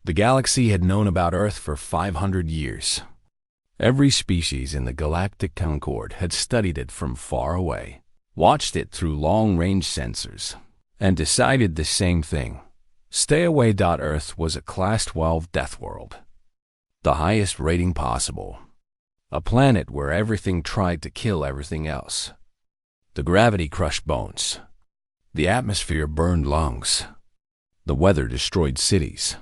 The galaxy had known about Earth for 500 years. Every species in the Galactic Concord had studied it from far away, watched it through long-range sensors, and decided the same thing. Stay away. Earth was a Class 12 death world, the highest rating possible. A planet where everything tried to kill everything else. The gravity crushed bones. The atmosphere burned lungs. The weather destroyed cities.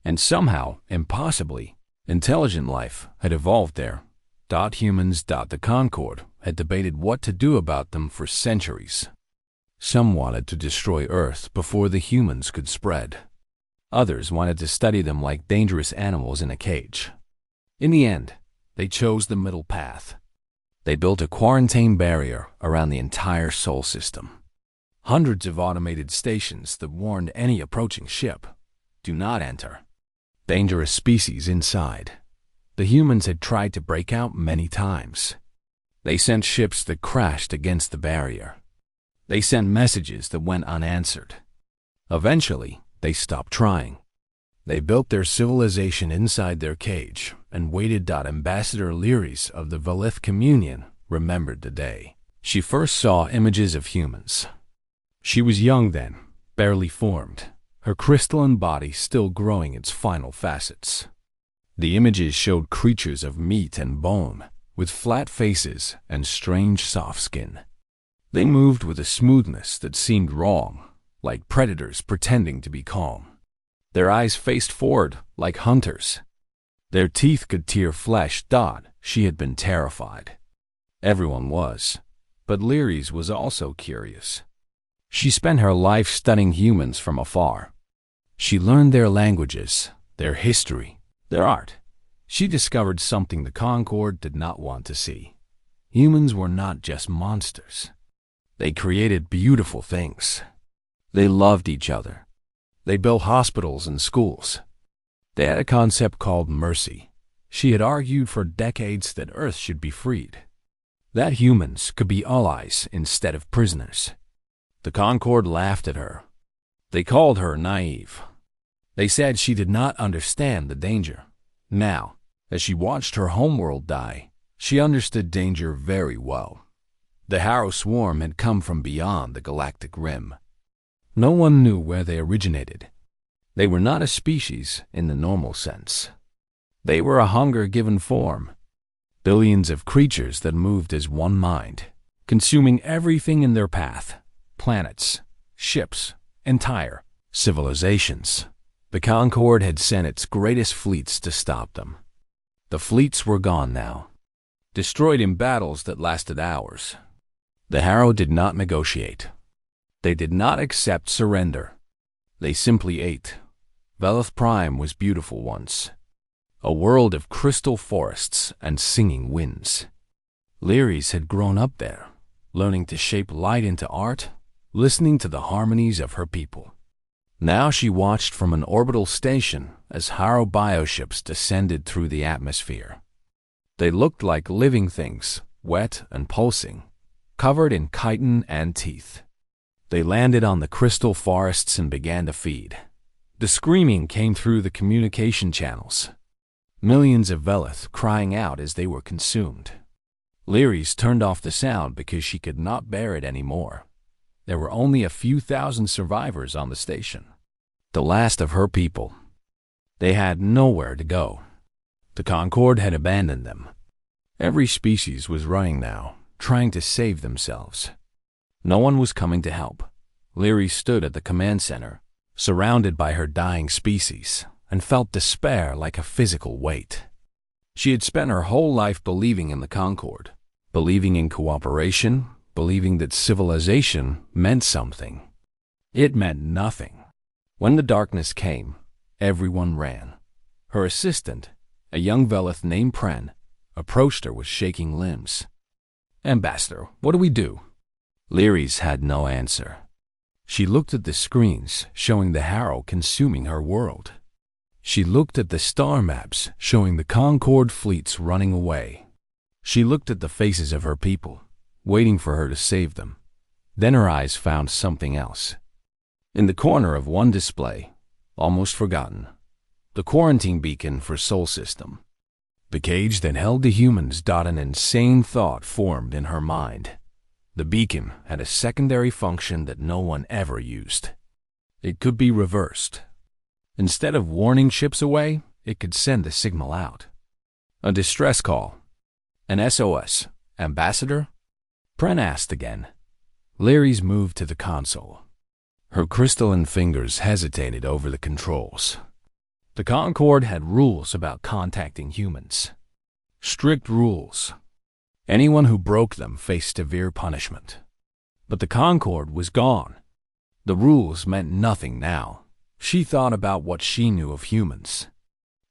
And somehow, impossibly, intelligent life had evolved there. Humans. The Concord had debated what to do about them for centuries. Some wanted to destroy Earth before the humans could spread. Others wanted to study them like dangerous animals in a cage. In the end, they chose the middle path. They built a quarantine barrier around the entire Sol system. Hundreds of automated stations that warned any approaching ship, "Do not enter. Dangerous species inside." The humans had tried to break out many times. They sent ships that crashed against the barrier. They sent messages that went unanswered. Eventually, they stopped trying. They built their civilization inside their cage and waited. Ambassador Lyris of the Velith Communion remembered the day she first saw images of humans. She was young then, barely formed, her crystalline body still growing its final facets. The images showed creatures of meat and bone, with flat faces and strange soft skin. They moved with a smoothness that seemed wrong, like predators pretending to be calm. Their eyes faced forward like hunters. Their teeth could tear flesh. She had been terrified. Everyone was, but Lyris was also curious. She spent her life studying humans from afar. She learned their languages, their history, their art. She discovered something the Concord did not want to see. Humans were not just monsters. They created beautiful things. They loved each other. They built hospitals and schools. They had a concept called mercy. She had argued for decades that Earth should be freed, that humans could be allies instead of prisoners. The Concord laughed at her. They called her naive. They said she did not understand the danger. Now, as she watched her homeworld die, she understood danger very well. The Harrow swarm had come from beyond the galactic rim. No one knew where they originated. They were not a species in the normal sense. They were a hunger-given form. Billions of creatures that moved as one mind, consuming everything in their path. Planets, ships, entire civilizations. The Concord had sent its greatest fleets to stop them. The fleets were gone now, destroyed in battles that lasted hours. The Harrow did not negotiate. They did not accept surrender. They simply ate. Velith Prime was beautiful once. A world of crystal forests and singing winds. Lyris had grown up there, learning to shape light into art, listening to the harmonies of her people. Now she watched from an orbital station as Harrow bioships descended through the atmosphere. They looked like living things, wet and pulsing, covered in chitin and teeth. They landed on the crystal forests and began to feed. The screaming came through the communication channels. Millions of Velith crying out as they were consumed. Lyris turned off the sound because she could not bear it anymore. There were only a few thousand survivors on the station. The last of her people. They had nowhere to go. The Concord had abandoned them. Every species was running now, trying to save themselves. No one was coming to help. Lyris stood at the command center, surrounded by her dying species, and felt despair like a physical weight. She had spent her whole life believing in the Concord, believing in cooperation, believing that civilization meant something. It meant nothing. When the darkness came, everyone ran. Her assistant, a young Velith named Pren, approached her with shaking limbs. "Ambassador, what do we do?" Lyris had no answer. She looked at the screens showing the Harrow consuming her world. She looked at the star maps showing the Concord fleets running away. She looked at the faces of her people, waiting for her to save them. Then her eyes found something else. In the corner of one display, almost forgotten, the quarantine beacon for Sol System. The cage that held the humans. An insane thought formed in her mind. The beacon had a secondary function that no one ever used. It could be reversed. Instead of warning ships away, it could send a signal out. A distress call. An SOS. Ambassador? Pren asked again. Lyris moved to the console. Her crystalline fingers hesitated over the controls. The Concorde had rules about contacting humans. Strict rules. Anyone who broke them faced severe punishment. But the Concorde was gone. The rules meant nothing now. She thought about what she knew of humans.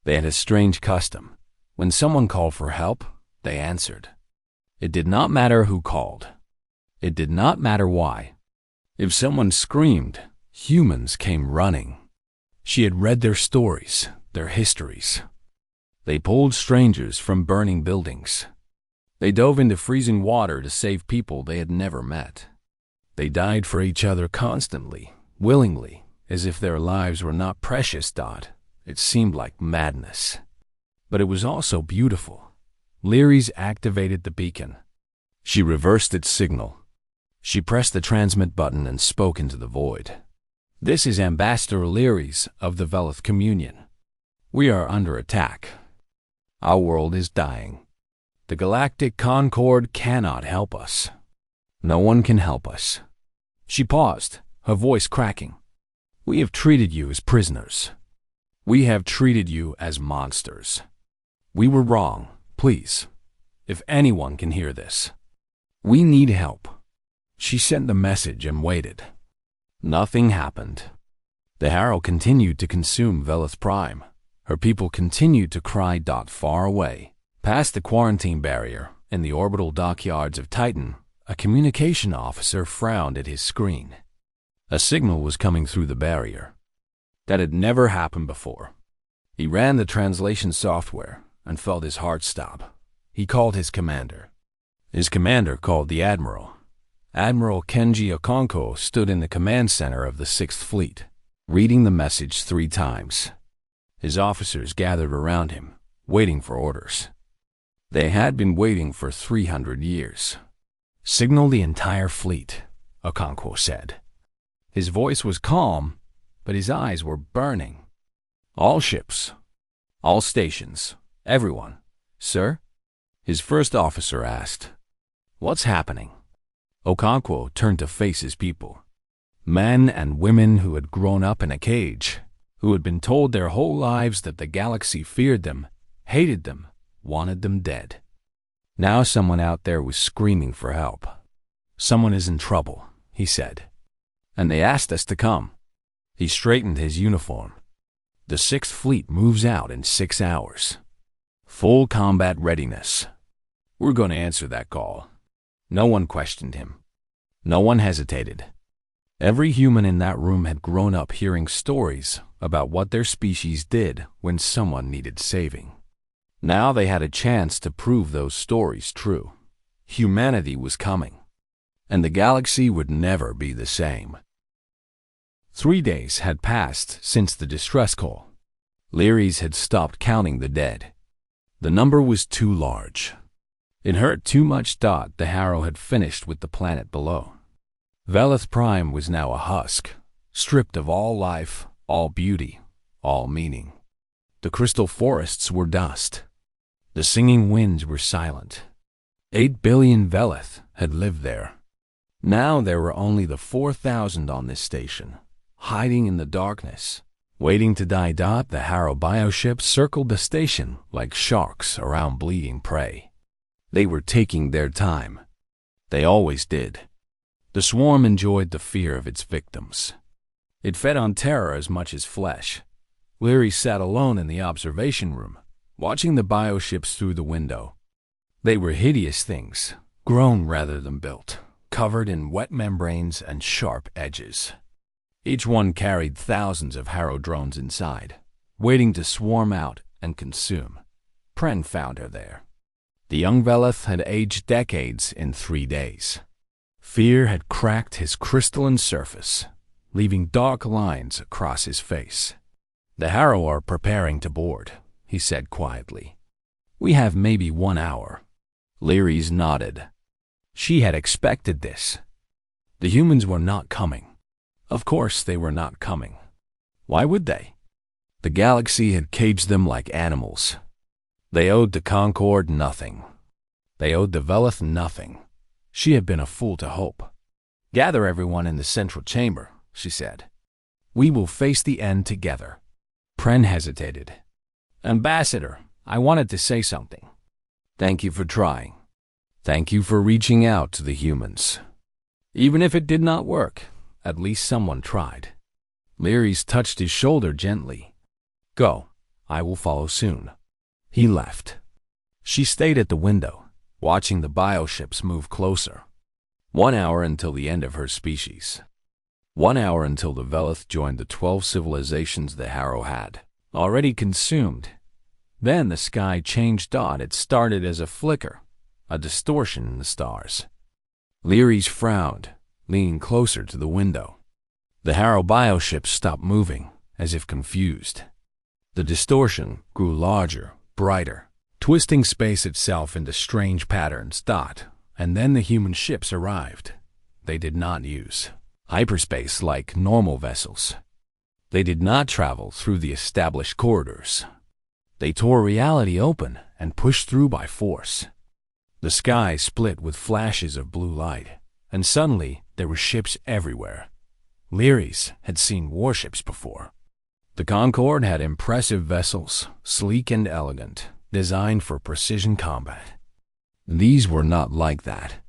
They had a strange custom. When someone called for help, they answered. It did not matter who called. It did not matter why. If someone screamed, humans came running. She had read their stories, their histories. They pulled strangers from burning buildings. They dove into freezing water to save people they had never met. They died for each other constantly, willingly, as if their lives were not precious. It seemed like madness. But it was also beautiful. Lyris activated the beacon. She reversed its signal. She pressed the transmit button and spoke into the void. This is Ambassador Lyris of the Velith Communion. We are under attack. Our world is dying. The Galactic Concorde cannot help us. No one can help us. She paused, her voice cracking. We have treated you as prisoners. We have treated you as monsters. We were wrong, please. If anyone can hear this. We need help. She sent the message and waited. Nothing happened. The Harrow continued to consume Velith Prime. Her people continued to cry. Far away, past the quarantine barrier, in the orbital dockyards of Titan, a communication officer frowned at his screen. A signal was coming through the barrier. That had never happened before. He ran the translation software and felt his heart stop. He called his commander. His commander called the admiral. Admiral Kenji Okonkwo stood in the command center of the 6th Fleet, reading the message 3 times. His officers gathered around him, waiting for orders. They had been waiting for 300 years. Signal the entire fleet, Okonkwo said. His voice was calm, but his eyes were burning. All ships, all stations, everyone. Sir? His first officer asked. What's happening? Okonkwo turned to face his people. Men and women who had grown up in a cage, who had been told their whole lives that the galaxy feared them, hated them, wanted them dead. Now someone out there was screaming for help. Someone is in trouble, he said. And they asked us to come. He straightened his uniform. The 6th Fleet moves out in 6 hours. Full combat readiness. We're going to answer that call. No one questioned him. No one hesitated. Every human in that room had grown up hearing stories about what their species did when someone needed saving. Now they had a chance to prove those stories true. Humanity was coming, and the galaxy would never be the same. 3 days had passed since the distress call. Lyris had stopped counting the dead. The number was too large. It hurt too much. The Harrow had finished with the planet below. Velith Prime was now a husk, stripped of all life, all beauty, all meaning. The crystal forests were dust. The singing winds were silent. 8 billion Velith had lived there. Now there were only the 4,000 on this station, hiding in the darkness, waiting to die. The Harrow bioships circled the station like sharks around bleeding prey. They were taking their time. They always did. The swarm enjoyed the fear of its victims. It fed on terror as much as flesh. Lyris sat alone in the observation room, watching the bioships through the window. They were hideous things, grown rather than built, covered in wet membranes and sharp edges. Each one carried thousands of Harrow drones inside, waiting to swarm out and consume. Pren found her there. The young Velith had aged decades in 3 days. Fear had cracked his crystalline surface, leaving dark lines across his face. "The Harrow are preparing to board," he said quietly. "We have maybe 1 hour." Lyris nodded. She had expected this. The humans were not coming. Of course they were not coming. Why would they? The galaxy had caged them like animals. They owed the Concord nothing. They owed the Velith nothing. She had been a fool to hope. "Gather everyone in the central chamber," she said. "We will face the end together." Pren hesitated. "Ambassador, I wanted to say something." "Thank you for trying. Thank you for reaching out to the humans. Even if it did not work, at least someone tried." Lyris touched his shoulder gently. "Go. I will follow soon." He left. She stayed at the window, watching the bioships move closer. 1 hour until the end of her species. 1 hour until the Velith joined the 12 civilizations the Harrow had already consumed. Then the sky changed. It started as a flicker, a distortion in the stars. Lyris frowned, leaning closer to the window. The Harrow bioships stopped moving, as if confused. The distortion grew larger, brighter, twisting space itself into strange patterns. And then the human ships arrived. They did not use hyperspace like normal vessels. They did not travel through the established corridors. They tore reality open and pushed through by force. The sky split with flashes of blue light, and suddenly there were ships everywhere. Lyris had seen warships before. The Concord had impressive vessels, sleek and elegant, designed for precision combat. These were not like that.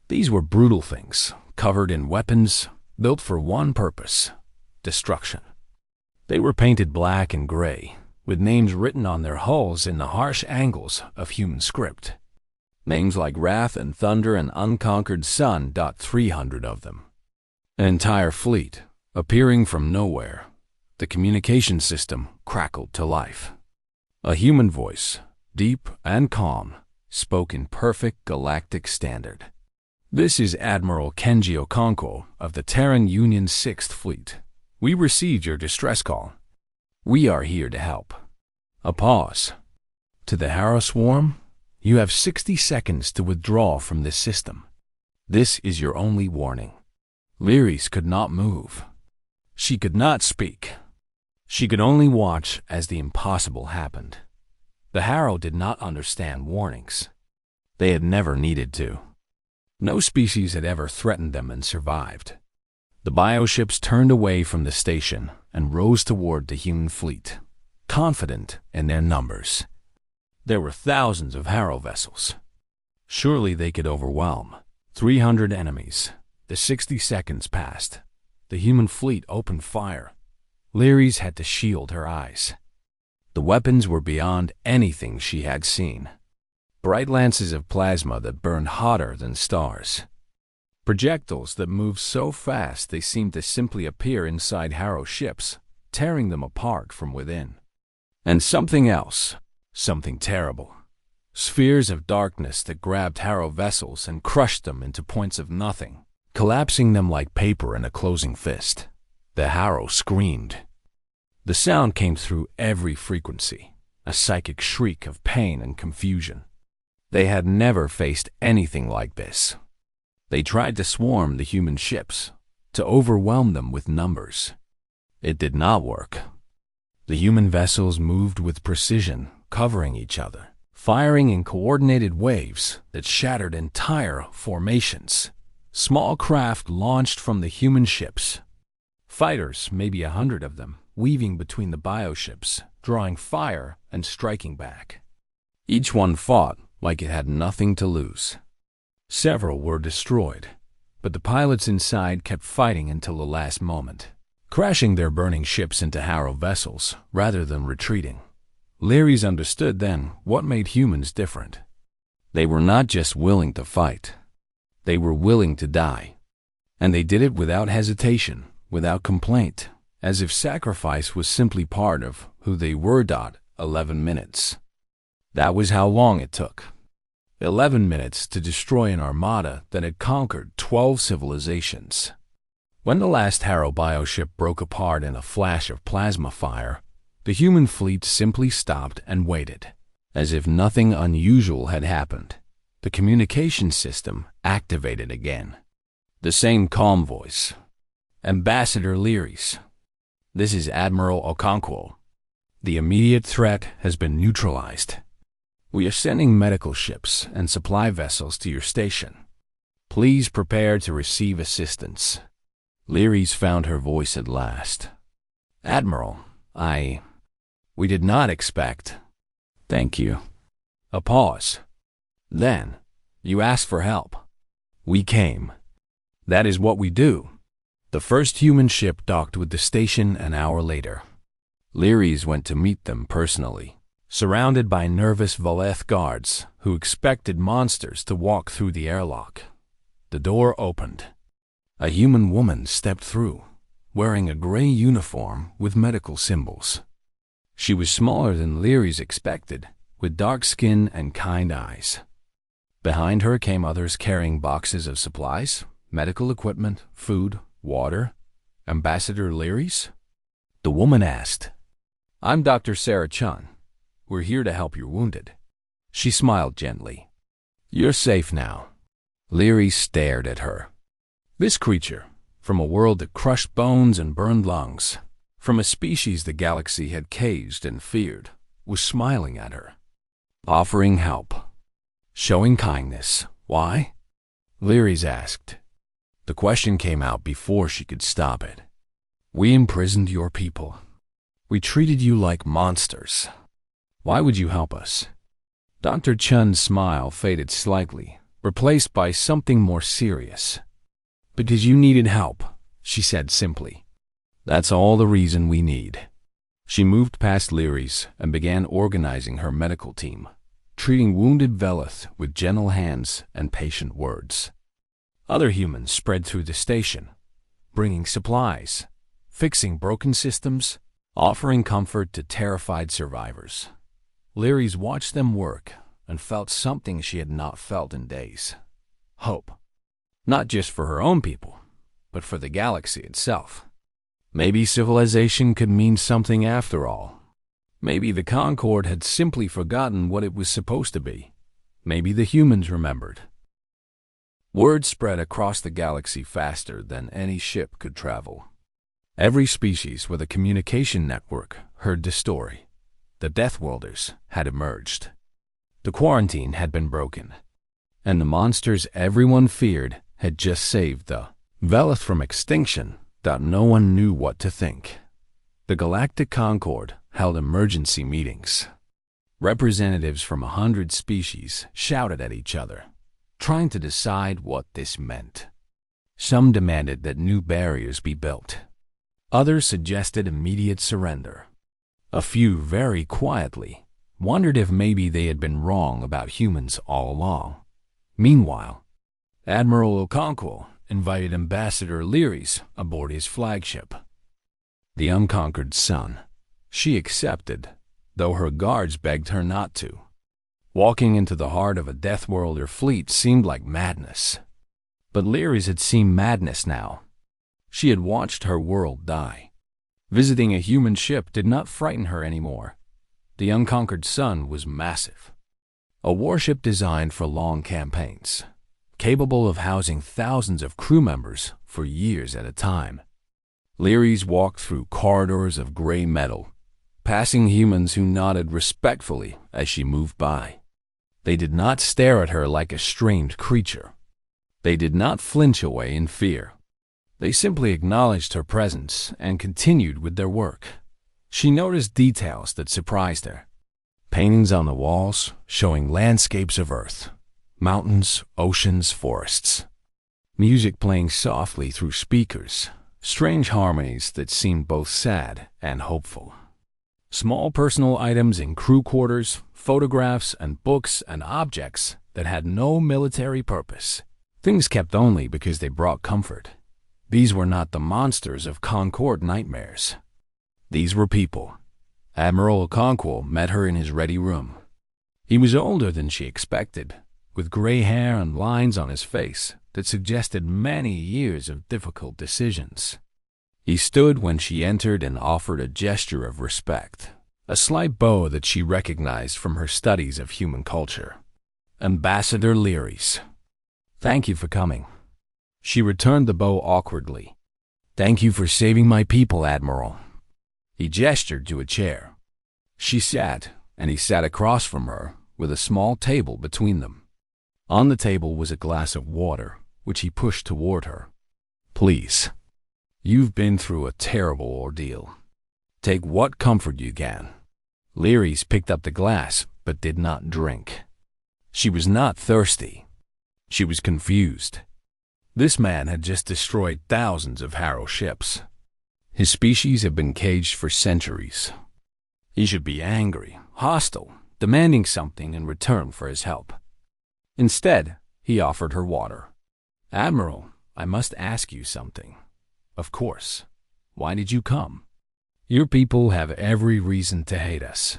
These were brutal things, covered in weapons, built for one purpose: destruction. They were painted black and gray, with names written on their hulls in the harsh angles of human script. Names like Wrath and Thunder and Unconquered Sun. 300 of them. An entire fleet, appearing from nowhere. The communication system crackled to life. A human voice, deep and calm, spoke in perfect galactic standard. "This is Admiral Kenji Okonkwo of the Terran Union's 6th Fleet. We received your distress call. We are here to help." A pause. "To the Harrow Swarm, you have 60 seconds to withdraw from this system. This is your only warning." Lyris could not move. She could not speak. She could only watch as the impossible happened. The Harrow did not understand warnings. They had never needed to. No species had ever threatened them and survived. The bioships turned away from the station and rose toward the human fleet, confident in their numbers. There were thousands of Harrow vessels. Surely they could overwhelm. 300 enemies. The 60 seconds passed. The human fleet opened fire. Lyris had to shield her eyes. The weapons were beyond anything she had seen. Bright lances of plasma that burned hotter than stars. Projectiles that moved so fast they seemed to simply appear inside Harrow ships, tearing them apart from within. And something else, something terrible. Spheres of darkness that grabbed Harrow vessels and crushed them into points of nothing, collapsing them like paper in a closing fist. The Harrow screamed. The sound came through every frequency, a psychic shriek of pain and confusion. They had never faced anything like this. They tried to swarm the human ships, to overwhelm them with numbers. It did not work. The human vessels moved with precision, covering each other, firing in coordinated waves that shattered entire formations. Small craft launched from the human ships. Fighters, maybe 100 of them, weaving between the bioships, drawing fire and striking back. Each one fought like it had nothing to lose. Several were destroyed, but the pilots inside kept fighting until the last moment, crashing their burning ships into Harrow vessels rather than retreating. Lyris understood then what made humans different. They were not just willing to fight. They were willing to die. And they did it without hesitation, without complaint, as if sacrifice was simply part of who they were. 11 minutes. That was how long it took. 11 minutes to destroy an armada that had conquered 12 civilizations. When the last Harrow bioship broke apart in a flash of plasma fire, The human fleet simply stopped and waited, as if nothing unusual had happened. The communication system activated again. The same calm voice. Ambassador Leary's. This is Admiral Okonkwo. The immediate threat has been neutralized. We are sending medical ships and supply vessels to your station. Please prepare to receive assistance. Leary's found her voice at last. Admiral, we did not expect. Thank you. A pause. Then, you asked for help. We came. That is what we do. The first human ship docked with the station an hour later. Leary's went to meet them personally, surrounded by nervous Valeth guards who expected monsters to walk through the airlock. The door opened. A human woman stepped through, wearing a gray uniform with medical symbols. She was smaller than Leary's expected, with dark skin and kind eyes. Behind her came others carrying boxes of supplies, medical equipment, food, water. Ambassador Leary's? The woman asked. I'm Dr. Sarah Chun. We're here to help your wounded. She smiled gently. You're safe now. Leary stared at her. This creature, from a world that crushed bones and burned lungs, from a species the galaxy had caged and feared, was smiling at her, offering help, showing kindness. Why? Leary's asked. The question came out before she could stop it. We imprisoned your people. We treated you like monsters. Why would you help us? Dr. Chun's smile faded slightly, replaced by something more serious. Because you needed help, she said simply. That's all the reason we need. She moved past Leary's and began organizing her medical team, treating wounded Veleth with gentle hands and patient words. Other humans spread through the station, bringing supplies, fixing broken systems, offering comfort to terrified survivors. Leary's watched them work and felt something she had not felt in days. Hope. Not just for her own people, but for the galaxy itself. Maybe civilization could mean something after all. Maybe the Concord had simply forgotten what it was supposed to be. Maybe the humans remembered. Word spread across the galaxy faster than any ship could travel. Every species with a communication network heard the story. The Deathworlders had emerged. The quarantine had been broken, and the monsters everyone feared had just saved the Veleth from extinction that no one knew what to think. The Galactic Concord held emergency meetings. Representatives from 100 species shouted at each other, trying to decide what this meant. Some demanded that new barriers be built. Others suggested immediate surrender. A few, very quietly, wondered if maybe they had been wrong about humans all along. Meanwhile, Admiral Okonkwo invited Ambassador Leary's aboard his flagship, the Unconquered Sun. She accepted, though her guards begged her not to. Walking into the heart of a Deathworlder fleet seemed like madness. But Leary's had seen madness now. She had watched her world die. Visiting a human ship did not frighten her anymore. The Unconquered Sun was massive. A warship designed for long campaigns, capable of housing thousands of crew members for years at a time. Leary's walked through corridors of gray metal, passing humans who nodded respectfully as she moved by. They did not stare at her like a strange creature. They did not flinch away in fear. They simply acknowledged her presence and continued with their work. She noticed details that surprised her. Paintings on the walls showing landscapes of Earth, mountains, oceans, forests. Music playing softly through speakers, strange harmonies that seemed both sad and hopeful. Small personal items in crew quarters, photographs and books and objects that had no military purpose. Things kept only because they brought comfort. These were not the monsters of Concord nightmares. These were people. Admiral Okonkwo met her in his ready room. He was older than she expected, with gray hair and lines on his face that suggested many years of difficult decisions. He stood when she entered and offered a gesture of respect, a slight bow that she recognized from her studies of human culture. Ambassador Leary's. Thank you for coming. She returned the bow awkwardly. Thank you for saving my people, Admiral. He gestured to a chair. She sat, and he sat across from her, with a small table between them. On the table was a glass of water, which he pushed toward her. Please. You've been through a terrible ordeal. Take what comfort you can. Leary's picked up the glass, but did not drink. She was not thirsty. She was confused. This man had just destroyed thousands of Harrow ships. His species had been caged for centuries. He should be angry, hostile, demanding something in return for his help. Instead, he offered her water. Admiral, I must ask you something. Of course. Why did you come? Your people have every reason to hate us.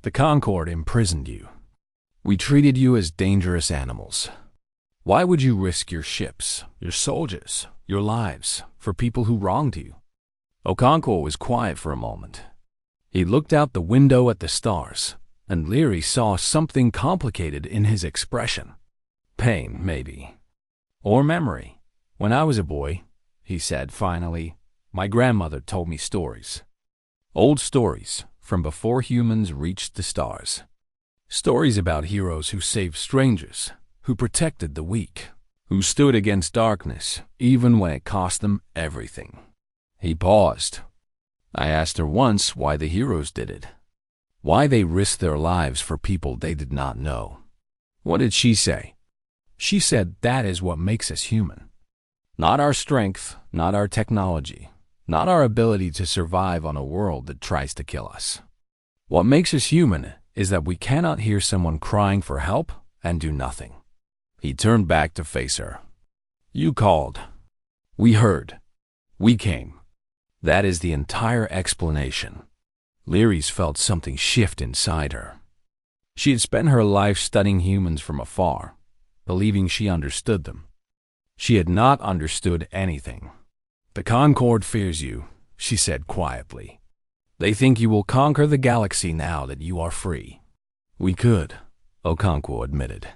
The Concord imprisoned you. We treated you as dangerous animals. Why would you risk your ships, your soldiers, your lives, for people who wronged you? Okonkwo was quiet for a moment. He looked out the window at the stars, and Leary saw something complicated in his expression. Pain, maybe. Or memory. When I was a boy, he said finally, my grandmother told me stories. Old stories, from before humans reached the stars. Stories about heroes who saved strangers, who protected the weak, who stood against darkness, even when it cost them everything. He paused. I asked her once why the heroes did it. Why they risked their lives for people they did not know. What did she say? She said that is what makes us human. Not our strength, not our technology, not our ability to survive on a world that tries to kill us. What makes us human is that we cannot hear someone crying for help and do nothing. He turned back to face her. You called. We heard. We came. That is the entire explanation. Leary's felt something shift inside her. She had spent her life studying humans from afar, believing she understood them. She had not understood anything. The Concord fears you, she said quietly. They think you will conquer the galaxy now that you are free. We could, Okonkwo admitted.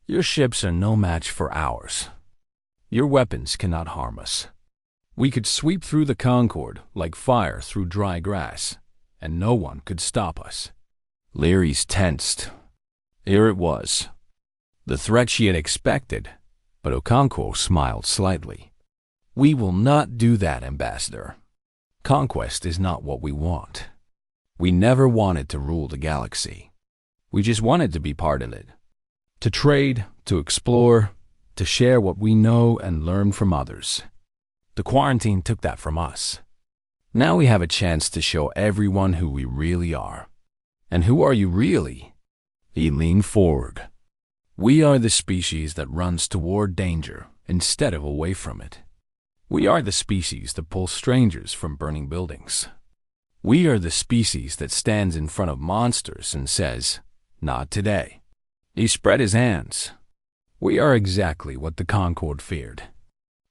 Your ships are no match for ours. Your weapons cannot harm us. We could sweep through the Concord like fire through dry grass, and no one could stop us. Leary's tensed. Here it was. The threat she had expected, but Okonkwo smiled slightly. We will not do that, Ambassador. Conquest is not what we want. We never wanted to rule the galaxy. We just wanted to be part of it. To trade, to explore, to share what we know and learn from others. The quarantine took that from us. Now we have a chance to show everyone who we really are. And who are you really? He leaned forward. We are the species that runs toward danger instead of away from it. We are the species that pulls strangers from burning buildings. We are the species that stands in front of monsters and says, not today. He spread his hands. We are exactly what the Concord feared,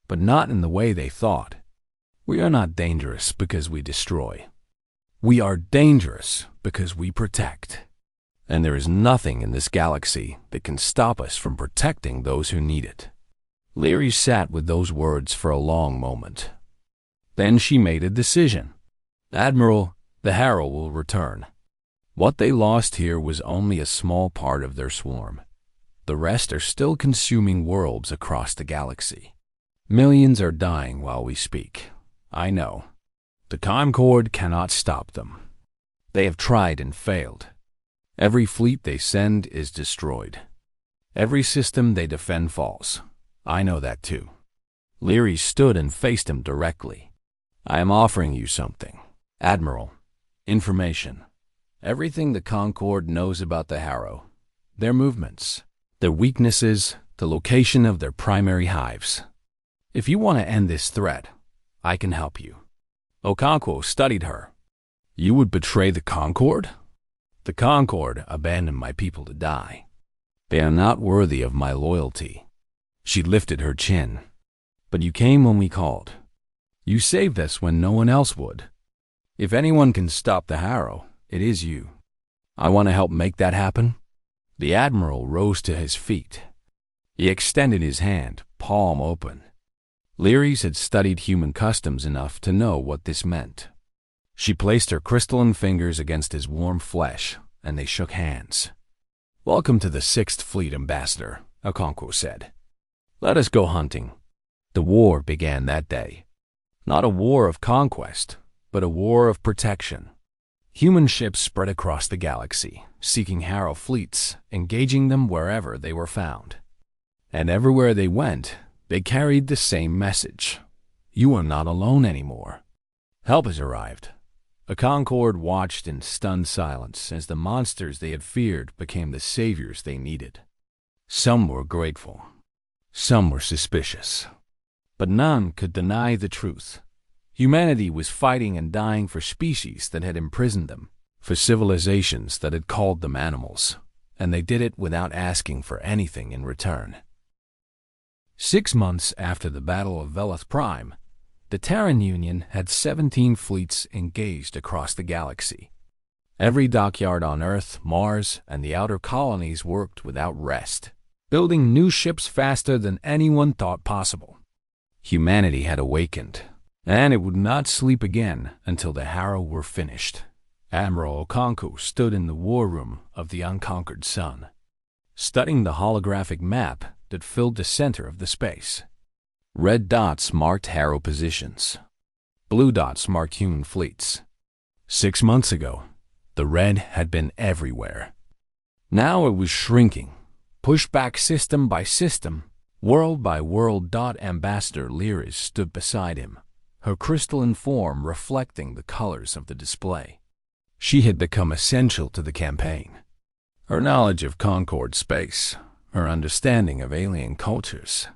but not in the way they thought. We are not dangerous because we destroy. We are dangerous because we protect. And there is nothing in this galaxy that can stop us from protecting those who need it. Leary sat with those words for a long moment. Then she made a decision. Admiral, the Harrow will return. What they lost here was only a small part of their swarm. The rest are still consuming worlds across the galaxy. Millions are dying while we speak. I know. The Concord cannot stop them. They have tried and failed. Every fleet they send is destroyed. Every system they defend falls. I know that too. Leary stood and faced him directly. I am offering you something. Admiral. Information. Everything the Concord knows about the Harrow. Their movements. Their weaknesses. The location of their primary hives. If you want to end this threat, I can help you. Okonkwo studied her. You would betray the Concord? The Concord abandoned my people to die. They are not worthy of my loyalty. She lifted her chin. But you came when we called. You saved us when no one else would. If anyone can stop the Harrow, it is you. I want to help make that happen." The Admiral rose to his feet. He extended his hand, palm open. Lyris had studied human customs enough to know what this meant. She placed her crystalline fingers against his warm flesh, and they shook hands. "Welcome to the 6th Fleet, Ambassador," Okonkwo said. "Let us go hunting." The war began that day. Not a war of conquest, but a war of protection. Human ships spread across the galaxy, seeking Harrow fleets, engaging them wherever they were found. And everywhere they went, they carried the same message. You are not alone anymore. Help has arrived. A Concord watched in stunned silence as the monsters they had feared became the saviors they needed. Some were grateful. Some were suspicious. But none could deny the truth. Humanity was fighting and dying for species that had imprisoned them, for civilizations that had called them animals, and they did it without asking for anything in return. 6 months after the Battle of Velith Prime, the Terran Union had 17 fleets engaged across the galaxy. Every dockyard on Earth, Mars, and the outer colonies worked without rest, building new ships faster than anyone thought possible. Humanity had awakened, and it would not sleep again until the Harrow were finished. Admiral Okonkwo stood in the war room of the unconquered sun, studying the holographic map that filled the center of the space. Red dots marked Harrow positions. Blue dots marked human fleets. 6 months ago, the red had been everywhere. Now it was shrinking, pushed back system by system, world by world. Ambassador Lyris stood beside him, her crystalline form reflecting the colors of the display. She had become essential to the campaign. Her knowledge of Concord space, her understanding of alien cultures,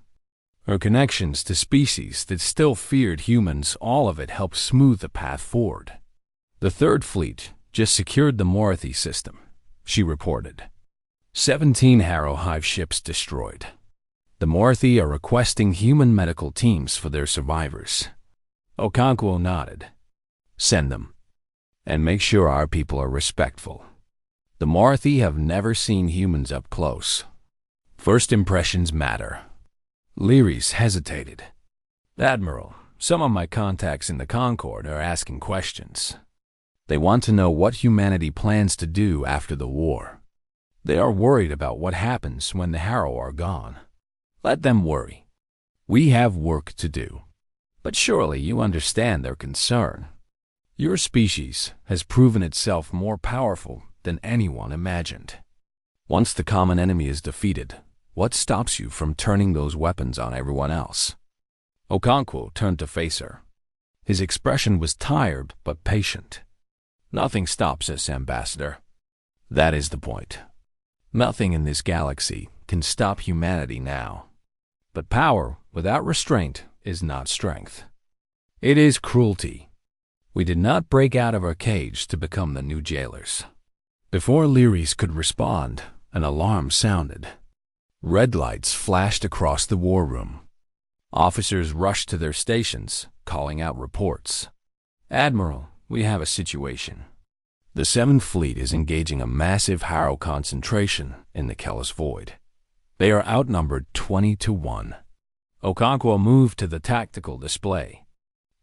her connections to species that still feared humans, all of it helped smooth the path forward. "The 3rd Fleet just secured the Morathi system," she reported. 17 Harrow Hive ships destroyed. The Morathi are requesting human medical teams for their survivors. Okonkwo nodded. "Send them. And make sure our people are respectful. The Morathi have never seen humans up close. First impressions matter." Lyris hesitated. "Admiral, some of my contacts in the Concord are asking questions. They want to know what humanity plans to do after the war. They are worried about what happens when the Harrow are gone. Let them worry. We have work to do. But surely you understand their concern. Your species has proven itself more powerful than anyone imagined. Once the common enemy is defeated, what stops you from turning those weapons on everyone else?" Okonkwo turned to face her. His expression was tired but patient. "Nothing stops us, Ambassador. That is the point. Nothing in this galaxy can stop humanity now. But power without restraint is not strength. It is cruelty. We did not break out of our cage to become the new jailers." Before Lyris could respond, an alarm sounded. Red lights flashed across the war room. Officers rushed to their stations, calling out reports. "Admiral, we have a situation. The 7th Fleet is engaging a massive Harrow concentration in the Kellis Void. They are outnumbered 20 to 1. Okonkwo moved to the tactical display.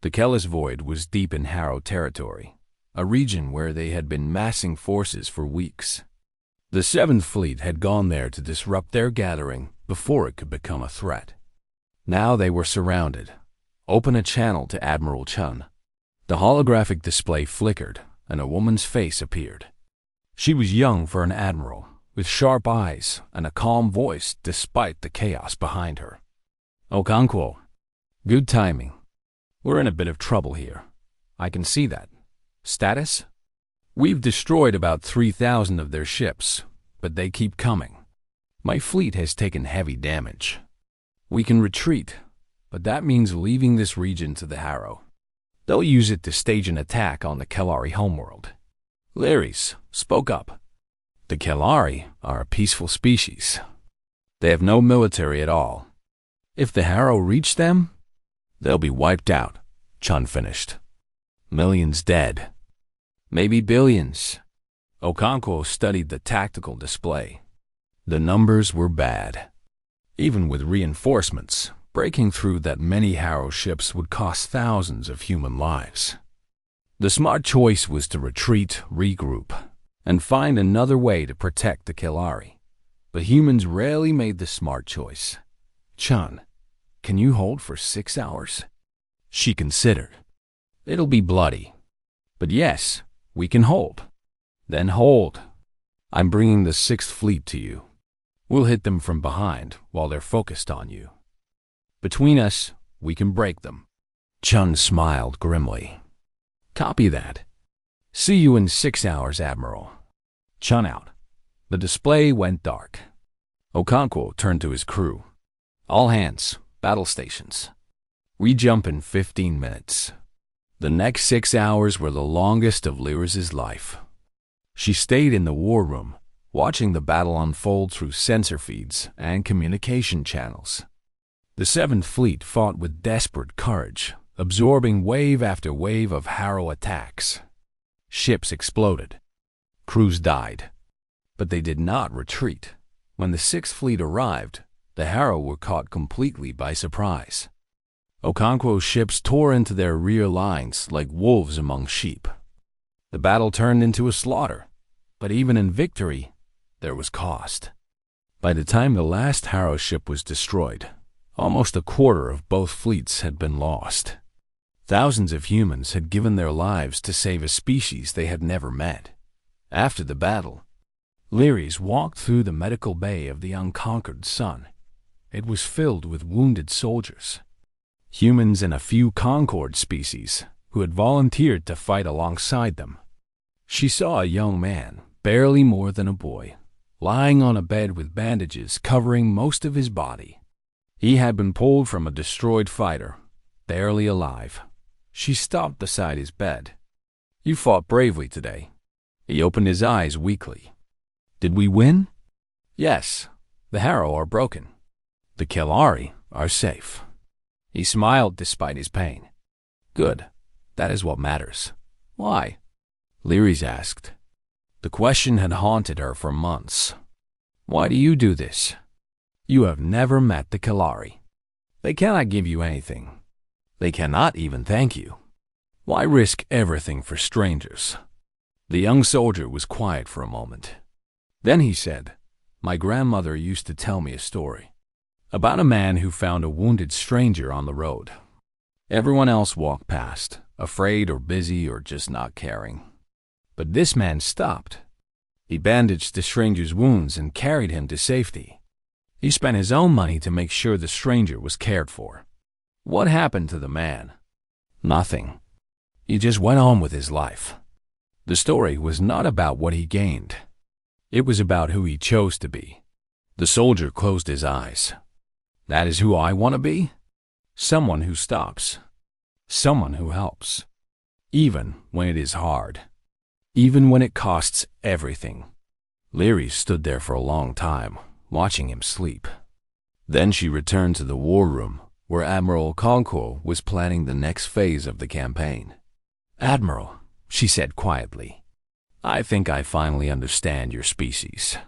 The Kellis Void was deep in Harrow territory, a region where they had been massing forces for weeks. The 7th Fleet had gone there to disrupt their gathering before it could become a threat. Now they were surrounded. "Open a channel to Admiral Chun." The holographic display flickered, and a woman's face appeared. She was young for an admiral, with sharp eyes and a calm voice despite the chaos behind her. "Okonkwo, good timing. We're in a bit of trouble here. I can see that. Status? We've destroyed about 3,000 of their ships, but they keep coming. My fleet has taken heavy damage. We can retreat, but that means leaving this region to the Harrow. They'll use it to stage an attack on the Kellari homeworld." Lyris spoke up. "The Kellari are a peaceful species. They have no military at all. If the Harrow reach them, they'll be wiped out, Chun finished. Millions dead. Maybe billions. Okonkwo studied the tactical display. The numbers were bad. Even with reinforcements, breaking through that many Harrow ships would cost thousands of human lives. The smart choice was to retreat, regroup, and find another way to protect the Kelari. But humans rarely made the smart choice. Chun, can you hold for 6 hours? She considered. It'll be bloody. But yes, we can hold. Then hold. I'm bringing the 6th Fleet to you. We'll hit them from behind while they're focused on you. Between us, we can break them. Chun smiled grimly. Copy that. See you in 6 hours, Admiral. Chun out. The display went dark. Okonkwo turned to his crew. All hands, battle stations. We jump in 15 minutes. The next 6 hours were the longest of Lyra's life. She stayed in the war room, watching the battle unfold through sensor feeds and communication channels. The 7th Fleet fought with desperate courage, absorbing wave after wave of Harrow attacks. Ships exploded. Crews died. But they did not retreat. When the 6th Fleet arrived, the Harrow were caught completely by surprise. Okonkwo's ships tore into their rear lines like wolves among sheep. The battle turned into a slaughter, but even in victory, there was cost. By the time the last Harrow ship was destroyed, almost a quarter of both fleets had been lost. Thousands of humans had given their lives to save a species they had never met. After the battle, Lyris walked through the medical bay of the unconquered sun. It was filled with wounded soldiers. Humans and a few Concord species who had volunteered to fight alongside them. She saw a young man, barely more than a boy, lying on a bed with bandages covering most of his body. He had been pulled from a destroyed fighter, barely alive. She stopped beside his bed. You fought bravely today. He opened his eyes weakly. Did we win? Yes. The Harrow are broken. The Kelari are safe. He smiled despite his pain. Good. That is what matters. Why? Lyris asked. The question had haunted her for months. Why do you do this? You have never met the Kelari. They cannot give you anything. They cannot even thank you. Why risk everything for strangers? The young soldier was quiet for a moment. Then he said, My grandmother used to tell me a story about a man who found a wounded stranger on the road. Everyone else walked past, afraid or busy or just not caring. But this man stopped. He bandaged the stranger's wounds and carried him to safety. He spent his own money to make sure the stranger was cared for. What happened to the man? Nothing. He just went on with his life. The story was not about what he gained. It was about who he chose to be. The soldier closed his eyes. That is who I want to be? Someone who stops. Someone who helps. Even when it is hard. Even when it costs everything. Lyris stood there for a long time, watching him sleep. Then she returned to the war room, where Admiral Okonkwo was planning the next phase of the campaign. Admiral, she said quietly, I think I finally understand your species.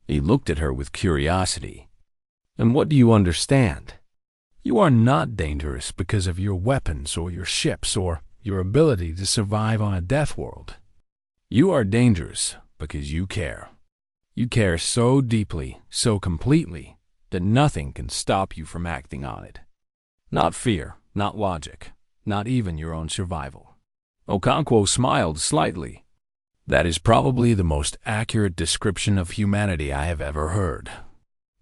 He looked at her with curiosity. And what do you understand? You are not dangerous because of your weapons or your ships or your ability to survive on a death world. You are dangerous because you care. You care so deeply, so completely, that nothing can stop you from acting on it. Not fear, not logic, not even your own survival. Okonkwo smiled slightly. That is probably the most accurate description of humanity I have ever heard.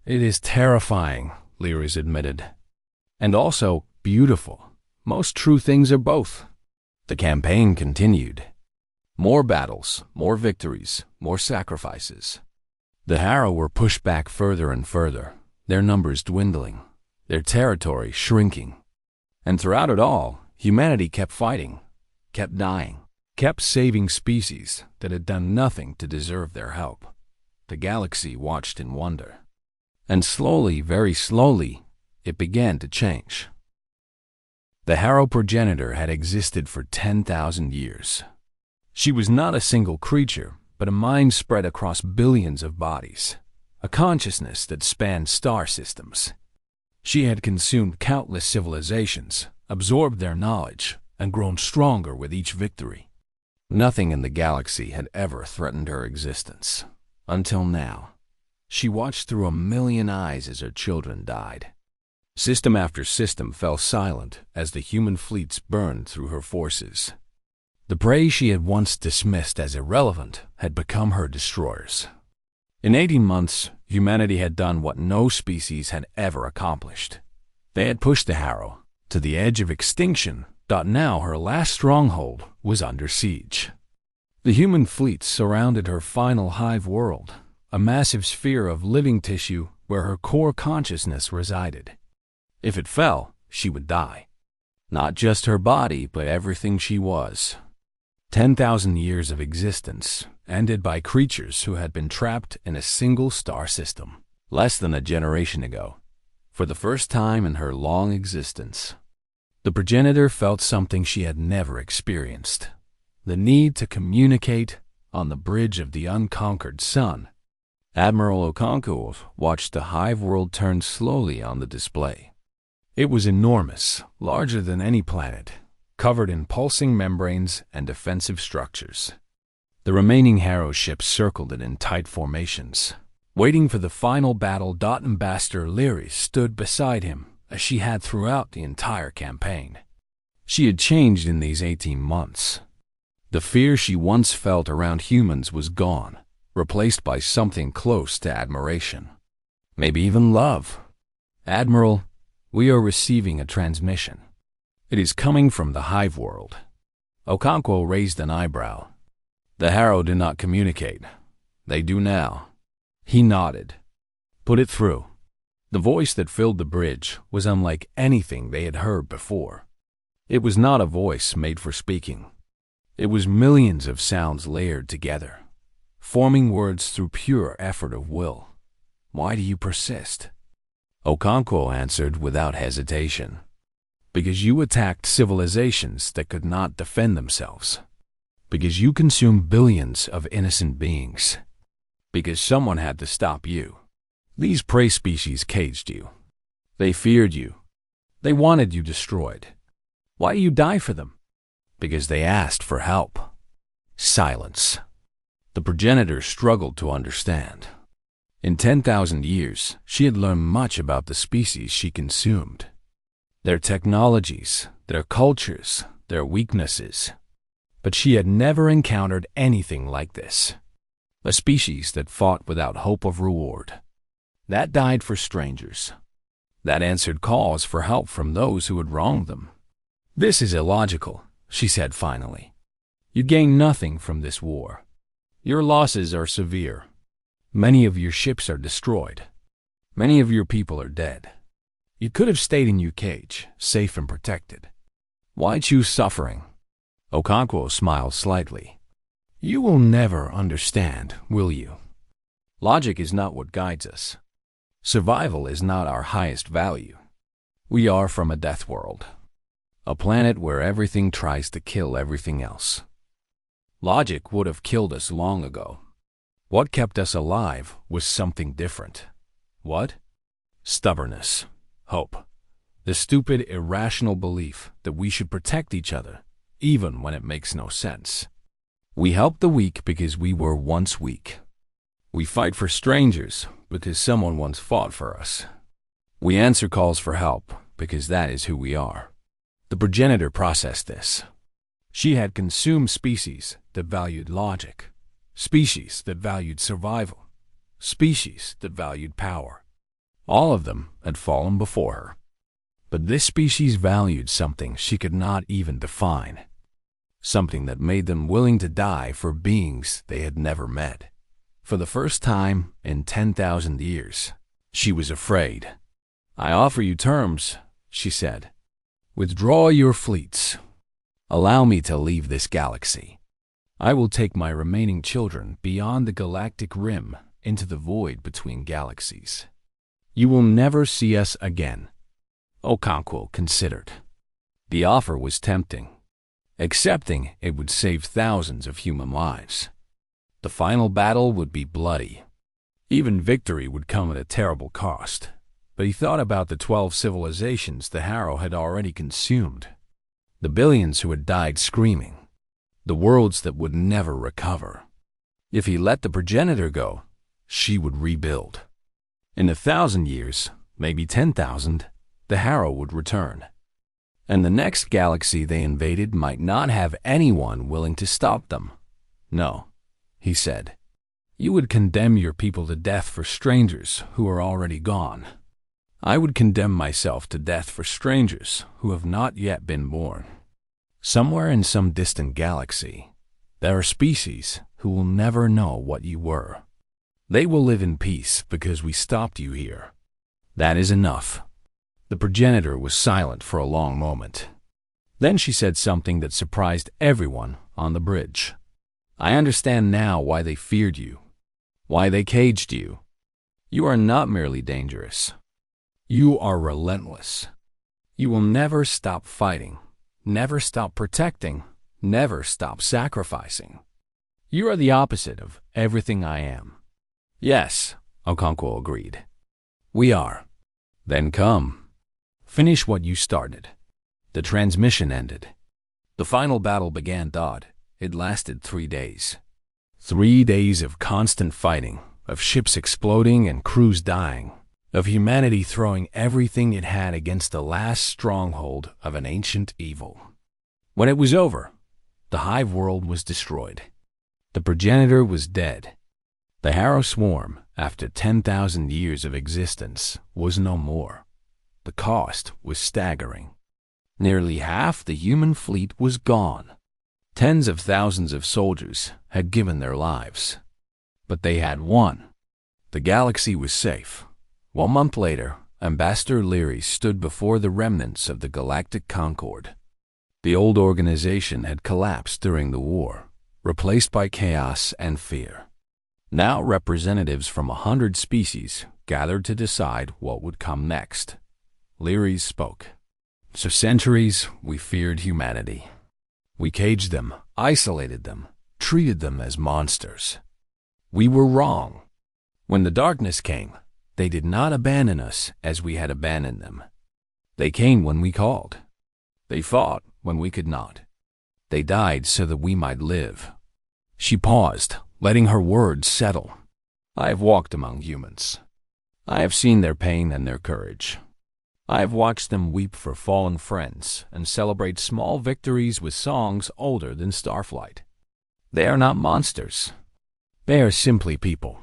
It is terrifying, Lyris admitted. And also beautiful. Most true things are both. The campaign continued. More battles, more victories, more sacrifices. The Harrow were pushed back further and further, their numbers dwindling, their territory shrinking. And throughout it all, humanity kept fighting, kept dying, kept saving species that had done nothing to deserve their help. The galaxy watched in wonder. And slowly, very slowly, it began to change. The Harrow progenitor had existed for 10,000 years. She was not a single creature, but a mind spread across billions of bodies, a consciousness that spanned star systems. She had consumed countless civilizations, absorbed their knowledge, and grown stronger with each victory. Nothing in the galaxy had ever threatened her existence. Until now. She watched through a million eyes as her children died. System after system fell silent as the human fleets burned through her forces. The prey she had once dismissed as irrelevant had become her destroyers. In 18 months, humanity had done what no species had ever accomplished. They had pushed the Harrow to the edge of extinction. Now her last stronghold was under siege. The human fleets surrounded her final hive world, a massive sphere of living tissue where her core consciousness resided. If it fell, she would die. Not just her body, but everything she was. 10,000 years of existence ended by creatures who had been trapped in a single star system. Less than a generation ago, for the first time in her long existence, the progenitor felt something she had never experienced. The need to communicate on the bridge of the unconquered sun. Admiral Okonkwo watched the hive world turn slowly on the display. It was enormous, larger than any planet, covered in pulsing membranes and defensive structures. The remaining Harrow ships circled it in tight formations, waiting for the final battle. Ambassador Leary stood beside him, as she had throughout the entire campaign. She had changed in these 18 months. The fear she once felt around humans was gone, replaced by something close to admiration. Maybe even love. Admiral, we are receiving a transmission. It is coming from the hive world. Okonkwo raised an eyebrow. The Harrow did not communicate. They do now. He nodded. Put it through. The voice that filled the bridge was unlike anything they had heard before. It was not a voice made for speaking. It was millions of sounds layered together, forming words through pure effort of will. Why do you persist? Okonkwo answered without hesitation. Because you attacked civilizations that could not defend themselves. Because you consumed billions of innocent beings. Because someone had to stop you. These prey species caged you. They feared you. They wanted you destroyed. Why do you die for them? Because they asked for help. Silence. The progenitor struggled to understand. In 10,000 years, she had learned much about the species she consumed. Their technologies, their cultures, their weaknesses. But she had never encountered anything like this. A species that fought without hope of reward. That died for strangers. That answered calls for help from those who had wronged them. This is illogical, she said finally. You gain nothing from this war. Your losses are severe. Many of your ships are destroyed. Many of your people are dead. You could have stayed in your cage, safe and protected. Why choose suffering? Okonkwo smiled slightly. You will never understand, will you? Logic is not what guides us. Survival is not our highest value. We are from a death world. A planet where everything tries to kill everything else. Logic would have killed us long ago. What kept us alive was something different. What? Stubbornness. Hope. The stupid, irrational belief that we should protect each other, even when it makes no sense. We help the weak because we were once weak. We fight for strangers because someone once fought for us. We answer calls for help because that is who we are. The progenitor processed this. She had consumed species that valued logic, species that valued survival, species that valued power. All of them had fallen before her. But this species valued something she could not even define. Something that made them willing to die for beings they had never met. For the first time in 10,000 years, she was afraid. I offer you terms, she said. Withdraw your fleets. Allow me to leave this galaxy. I will take my remaining children beyond the galactic rim into the void between galaxies. You will never see us again. Okonkwo considered. The offer was tempting. Accepting it would save thousands of human lives. The final battle would be bloody. Even victory would come at a terrible cost. But he thought about the 12 civilizations the Harrow had already consumed. The billions who had died screaming. The worlds that would never recover. If he let the progenitor go, she would rebuild. In 1,000 years, maybe 10,000, the Harrow would return. And the next galaxy they invaded might not have anyone willing to stop them. No, he said. You would condemn your people to death for strangers who are already gone. I would condemn myself to death for strangers who have not yet been born. Somewhere in some distant galaxy, there are species who will never know what you were. They will live in peace because we stopped you here. That is enough. The progenitor was silent for a long moment. Then she said something that surprised everyone on the bridge. I understand now why they feared you, why they caged you. You are not merely dangerous. You are relentless. You will never stop fighting, never stop protecting, never stop sacrificing. You are the opposite of everything I am. Yes, Okonkwo agreed. We are. Then come. Finish what you started. The transmission ended. The final battle began. It lasted 3 days. 3 days of constant fighting, of ships exploding and crews dying, of humanity throwing everything it had against the last stronghold of an ancient evil. When it was over, the hive world was destroyed. The progenitor was dead. The Harrow swarm, after 10,000 years of existence, was no more. The cost was staggering. Nearly half the human fleet was gone. Tens of thousands of soldiers had given their lives. But they had won. The galaxy was safe. 1 month later, Ambassador Leary stood before the remnants of the Galactic Concord. The old organization had collapsed during the war, replaced by chaos and fear. Now representatives from 100 species gathered to decide what would come next. Leary spoke. For centuries, we feared humanity. We caged them, isolated them, treated them as monsters. We were wrong. When the darkness came, they did not abandon us as we had abandoned them. They came when we called. They fought when we could not. They died so that we might live. She paused, letting her words settle. I have walked among humans. I have seen their pain and their courage. I have watched them weep for fallen friends and celebrate small victories with songs older than starflight. They are not monsters. They are simply people.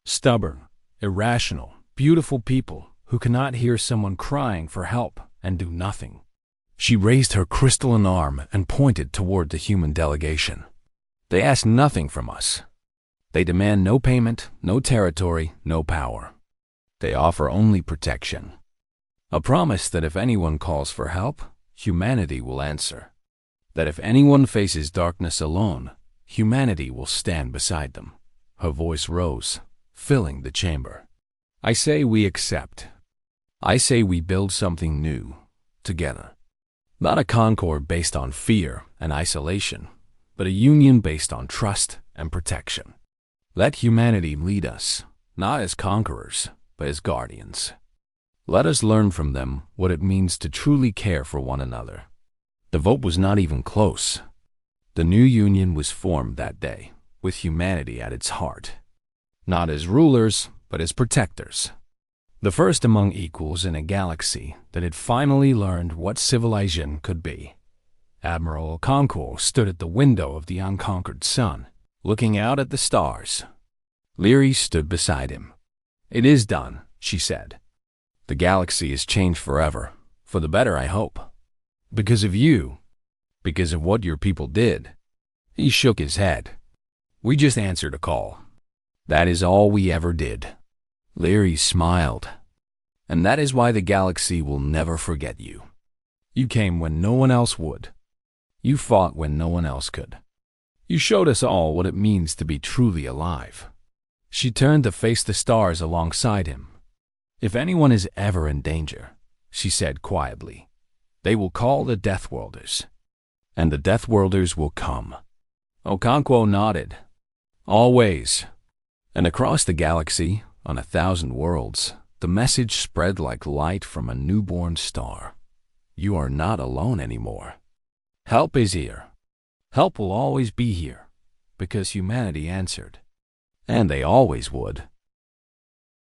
Stubborn, irrational, beautiful people who cannot hear someone crying for help and do nothing. She raised her crystalline arm and pointed toward the human delegation. They ask nothing from us. They demand no payment, no territory, no power. They offer only protection. A promise that if anyone calls for help, humanity will answer. That if anyone faces darkness alone, humanity will stand beside them. Her voice rose, filling the chamber. I say we accept. I say we build something new, together. Not a concord based on fear and isolation, but a union based on trust and protection. Let humanity lead us, not as conquerors, but as guardians. Let us learn from them what it means to truly care for one another. The vote was not even close. The new union was formed that day, with humanity at its heart. Not as rulers, but as protectors. The first among equals in a galaxy that had finally learned what civilization could be. Admiral Okonkwo stood at the window of the unconquered sun, looking out at the stars. Leary stood beside him. It is done, she said. The galaxy has changed forever, for the better, I hope. Because of you, because of what your people did. He shook his head. We just answered a call. That is all we ever did. Leary smiled. And that is why the galaxy will never forget you. You came when no one else would. You fought when no one else could. You showed us all what it means to be truly alive. She turned to face the stars alongside him. If anyone is ever in danger, she said quietly, They will call the Deathworlders, and the Deathworlders will come. Okonkwo nodded. Always. And across the galaxy, on 1,000 worlds, the message spread like light from a newborn star. You are not alone anymore. Help is here. Help will always be here, because humanity answered. And they always would.